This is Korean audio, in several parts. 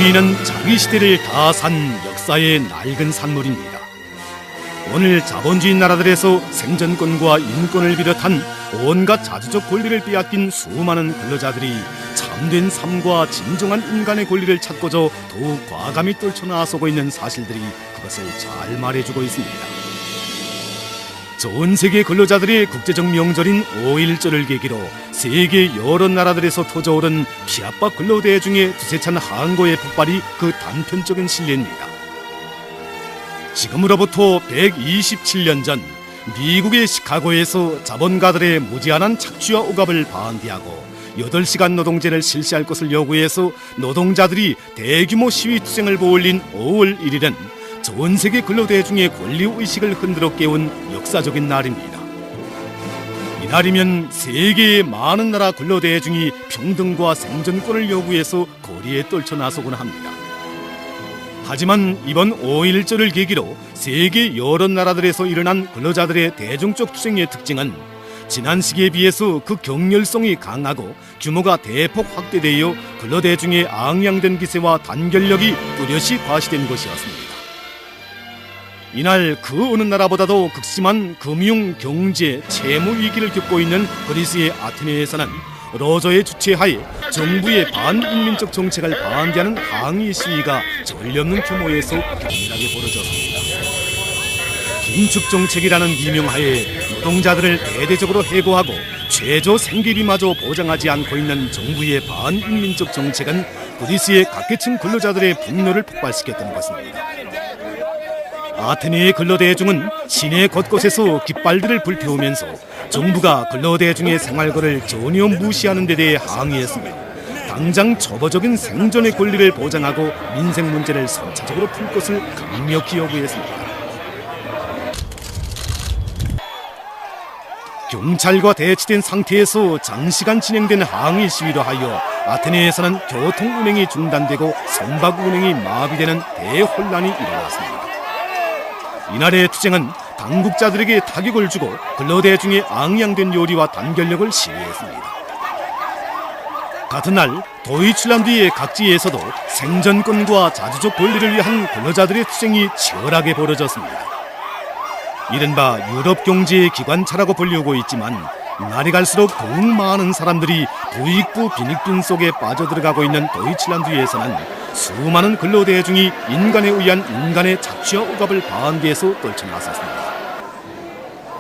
자본주의는 자기 시대를 다 산 역사의 낡은 산물입니다. 오늘 자본주의 나라들에서 생존권과 인권을 비롯한 온갖 자주적 권리를 빼앗긴 수많은 근로자들이 참된 삶과 진정한 인간의 권리를 찾고자 더욱 과감히 떨쳐나서고 있는 사실들이 그것을 잘 말해주고 있습니다. 전 세계 근로자들의 국제적 명절인 5.1절을 계기로 세계 여러 나라들에서 터져오른 피압박 근로대중의 두세찬 항고의 폭발이 그 단편적인 실례입니다. 지금으로부터 127년 전 미국의 시카고에서 자본가들의 무제한한 착취와 억압을 반대하고 8시간 노동제를 실시할 것을 요구해서 노동자들이 대규모 시위 투쟁을 벌인 5월 1일은 전 세계 근로대중의 권리의식을 흔들어 깨운 역사적인 날입니다. 이날이면 세계의 많은 나라 근로대중이 평등과 생존권을 요구해서 거리에 떨쳐나서곤 합니다. 하지만 이번 5.1절을 계기로 세계 여러 나라들에서 일어난 근로자들의 대중적 투쟁의 특징은 지난 시기에 비해서 그 격렬성이 강하고 규모가 대폭 확대되어 근로대중의 앙양된 기세와 단결력이 뚜렷이 과시된 것이었습니다. 이날 그 어느 나라보다도 극심한 금융, 경제, 채무 위기를 겪고 있는 그리스의 아테네에서는 로저의 주최하에 정부의 반인민적 정책을 반대하는 항의 시위가 전례없는 규모에서 격렬하게 벌어졌습니다. 긴축 정책이라는 미명하에 노동자들을 대대적으로 해고하고 최저 생계비마저 보장하지 않고 있는 정부의 반인민적 정책은 그리스의 각계층 근로자들의 분노를 폭발시켰던 것입니다. 아테네의 근로대중은 시내 곳곳에서 깃발들을 불태우면서 정부가 근로대중의 생활권을 전혀 무시하는 데 대해 항의했으며 당장 초보적인 생존의 권리를 보장하고 민생 문제를 선차적으로 풀 것을 강력히 요구했습니다. 경찰과 대치된 상태에서 장시간 진행된 항의 시위로 하여 아테네에서는 교통 운행이 중단되고 선박 운행이 마비되는 대혼란이 일어났습니다. 이날의 투쟁은 당국자들에게 타격을 주고 근로대중의 앙양된 요리와 단결력을 시위했습니다. 같은 날 도이칠란드의 각지에서도 생존권과 자주적 권리를 위한 근로자들의 투쟁이 치열하게 벌어졌습니다. 이른바 유럽 경제의 기관차라고 불리우고 있지만 날이 갈수록 더욱 많은 사람들이 부익부 빈익빈 속에 빠져들어가고 있는 도이칠란드에서는 수많은 근로대중이 인간에 의한 인간의 착취와 억압을 반대해서 떨쳐나섰습니다.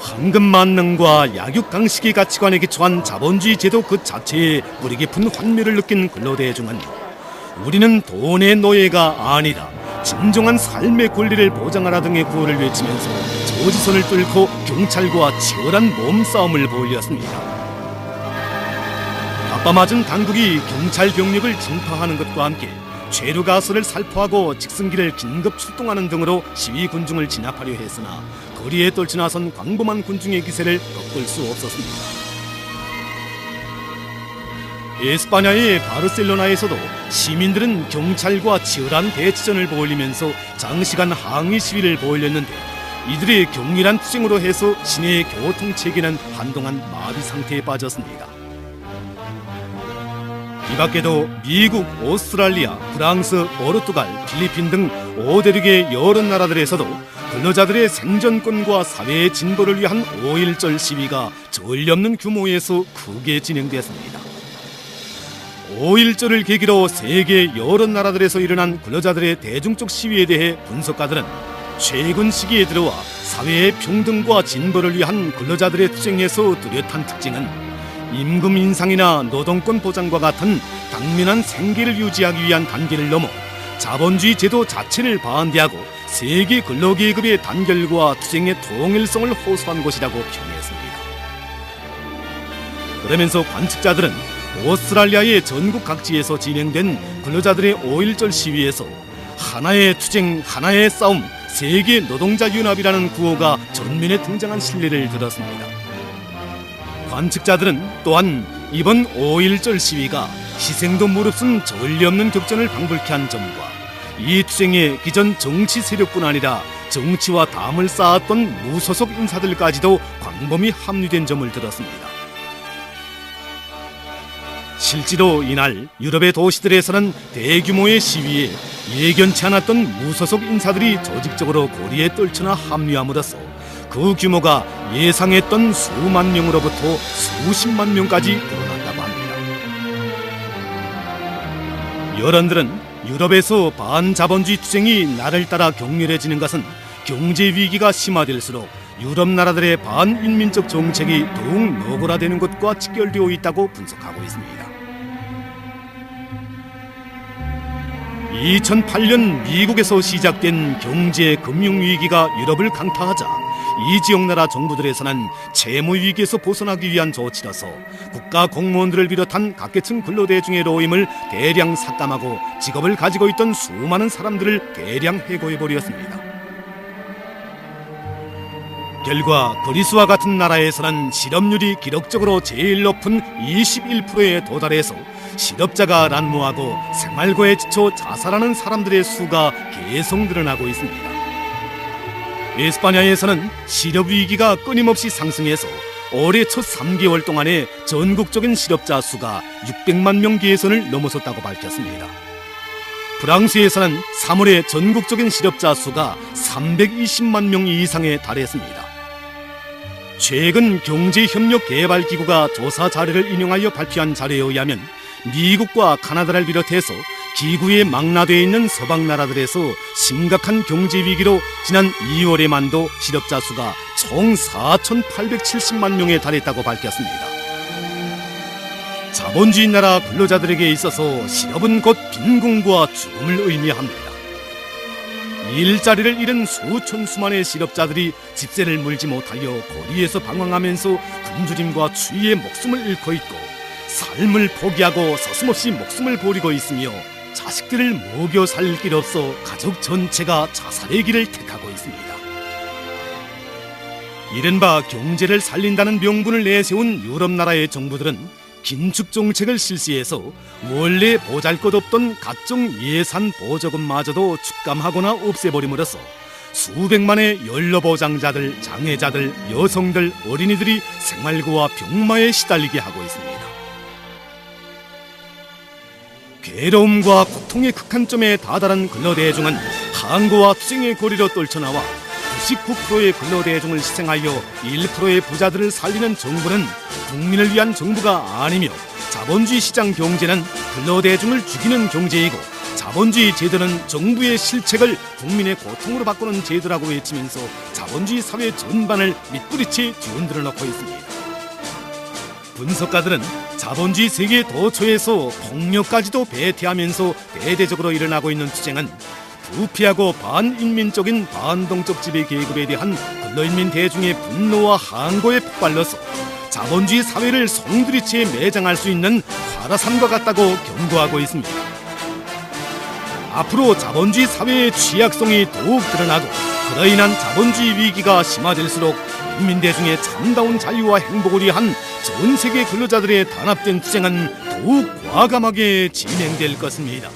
황금만능과 약육강식의 가치관에 기초한 자본주의 제도 그 자체에 뿌리 깊은 환멸을 느낀 근로대중은 우리는 돈의 노예가 아니다, 진정한 삶의 권리를 보장하라 등의 구호를 외치면서 저지선을 뚫고 경찰과 치열한 몸싸움을 벌였습니다. 바빠맞은 당국이 경찰 병력을 진파하는 것과 함께 죄루가스를 살포하고 직승기를 긴급 출동하는 등으로 시위 군중을 진압하려 했으나 거리에 떨쳐나선 광범한 군중의 기세를 꺾을 수 없었습니다. 에스파냐의 바르셀로나에서도 시민들은 경찰과 치열한 대치전을 벌이면서 장시간 항의 시위를 벌였는데 이들의 격렬한 투쟁으로 해서 시내의 교통체계는 한동안 마비 상태에 빠졌습니다. 이 밖에도 미국, 오스트랄리아, 프랑스, 포르투갈, 필리핀 등 5대륙의 여러 나라들에서도 근로자들의 생존권과 사회의 진보를 위한 5.1절 시위가 전례없는 규모에서 크게 진행됐습니다. 5.1절을 계기로 세계 여러 나라들에서 일어난 근로자들의 대중적 시위에 대해 분석가들은 최근 시기에 들어와 사회의 평등과 진보를 위한 근로자들의 투쟁에서 뚜렷한 특징은 임금 인상이나 노동권 보장과 같은 당면한 생계를 유지하기 위한 단계를 넘어 자본주의 제도 자체를 반대하고 세계 근로계급의 단결과 투쟁의 통일성을 호소한 것이라고 평했습니다. 그러면서 관측자들은 오스트랄리아의 전국 각지에서 진행된 근로자들의 5.1절 시위에서 하나의 투쟁, 하나의 싸움, 세계 노동자 연합이라는 구호가 전면에 등장한 신뢰를 들었습니다. 관측자들은 또한 이번 5.1절 시위가 희생도 무릅쓴 전례없는 격전을 방불케 한 점과 이 투쟁에 기존 정치 세력뿐 아니라 정치와 담을 쌓았던 무소속 인사들까지도 광범위 합류된 점을 들었습니다. 실제로 이날 유럽의 도시들에서는 대규모의 시위에 예견치 않았던 무소속 인사들이 조직적으로 거리에 떨쳐나 합류함으로써 그 규모가 예상했던 수만 명으로부터 수십만 명까지 늘어났다고 합니다. 여론들은 유럽에서 반자본주의 투쟁이 날을 따라 격렬해지는 것은 경제 위기가 심화될수록 유럽 나라들의 반인민적 정책이 더욱 노골화되는 것과 직결되어 있다고 분석하고 있습니다. 2008년 미국에서 시작된 경제 금융 위기가 유럽을 강타하자 이 지역 나라 정부들에서는 채무 위기에서 벗어나기 위한 조치로서 국가 공무원들을 비롯한 각계층 근로대중의 로임을 대량 삭감하고 직업을 가지고 있던 수많은 사람들을 대량 해고해버렸습니다. 결과 그리스와 같은 나라에서는 실업률이 기록적으로 제일 높은 21%에 도달해서 실업자가 난무하고 생활고에 지쳐 자살하는 사람들의 수가 계속 늘어나고 있습니다. 에스파냐에서는 실업 위기가 끊임없이 상승해서 올해 첫 3개월 동안에 전국적인 실업자 수가 600만 명 계선을 넘어섰다고 밝혔습니다. 프랑스에서는 3월에 전국적인 실업자 수가 320만 명 이상에 달했습니다. 최근 경제협력개발기구가 조사 자료를 인용하여 발표한 자료에 의하면 미국과 카나다를 비롯해서 기구에 망라되어 있는 서방 나라들에서 심각한 경제 위기로 지난 2월에만도 실업자 수가 총 4,870만 명에 달했다고 밝혔습니다. 자본주의 나라 근로자들에게 있어서 실업은 곧 빈곤과 죽음을 의미합니다. 일자리를 잃은 수천 수만의 실업자들이 집세를 물지 못하여 거리에서 방황하면서 굶주림과 추위에 목숨을 잃고 있고 삶을 포기하고 서슴없이 목숨을 버리고 있으며 자식들을 먹여 살릴 길 없어 가족 전체가 자살의 길을 택하고 있습니다. 이른바 경제를 살린다는 명분을 내세운 유럽 나라의 정부들은 긴축 정책을 실시해서 원래 보잘것없던 각종 예산 보조금마저도 축감하거나 없애버림으로써 수백만의 연로보장자들, 장애자들, 여성들, 어린이들이 생활고와 병마에 시달리게 하고 있습니다. 괴로움과 고통의 극한점에 다다른 근로대중은 항고와 투쟁의 거리로 떨쳐나와 99%의 근로대중을 희생하여 1%의 부자들을 살리는 정부는 국민을 위한 정부가 아니며 자본주의 시장 경제는 근로대중을 죽이는 경제이고 자본주의 제도는 정부의 실책을 국민의 고통으로 바꾸는 제도라고 외치면서 자본주의 사회 전반을 밑부리치 뒤흔들어 놓고 있습니다. 분석가들은 자본주의 세계 도처에서 폭력까지도 배태하면서 대대적으로 일어나고 있는 투쟁은 부패하고 반인민적인 반동적 지배 계급에 대한 근로인민 대중의 분노와 항고에 폭발로서 자본주의 사회를 송두리째 매장할 수 있는 화라산과 같다고 경고하고 있습니다. 앞으로 자본주의 사회의 취약성이 더욱 드러나고 그로 인한 자본주의 위기가 심화될수록 인민 대중의 참다운 자유와 행복을 위한 전 세계 근로자들의 단합된 투쟁은 더욱 과감하게 진행될 것입니다.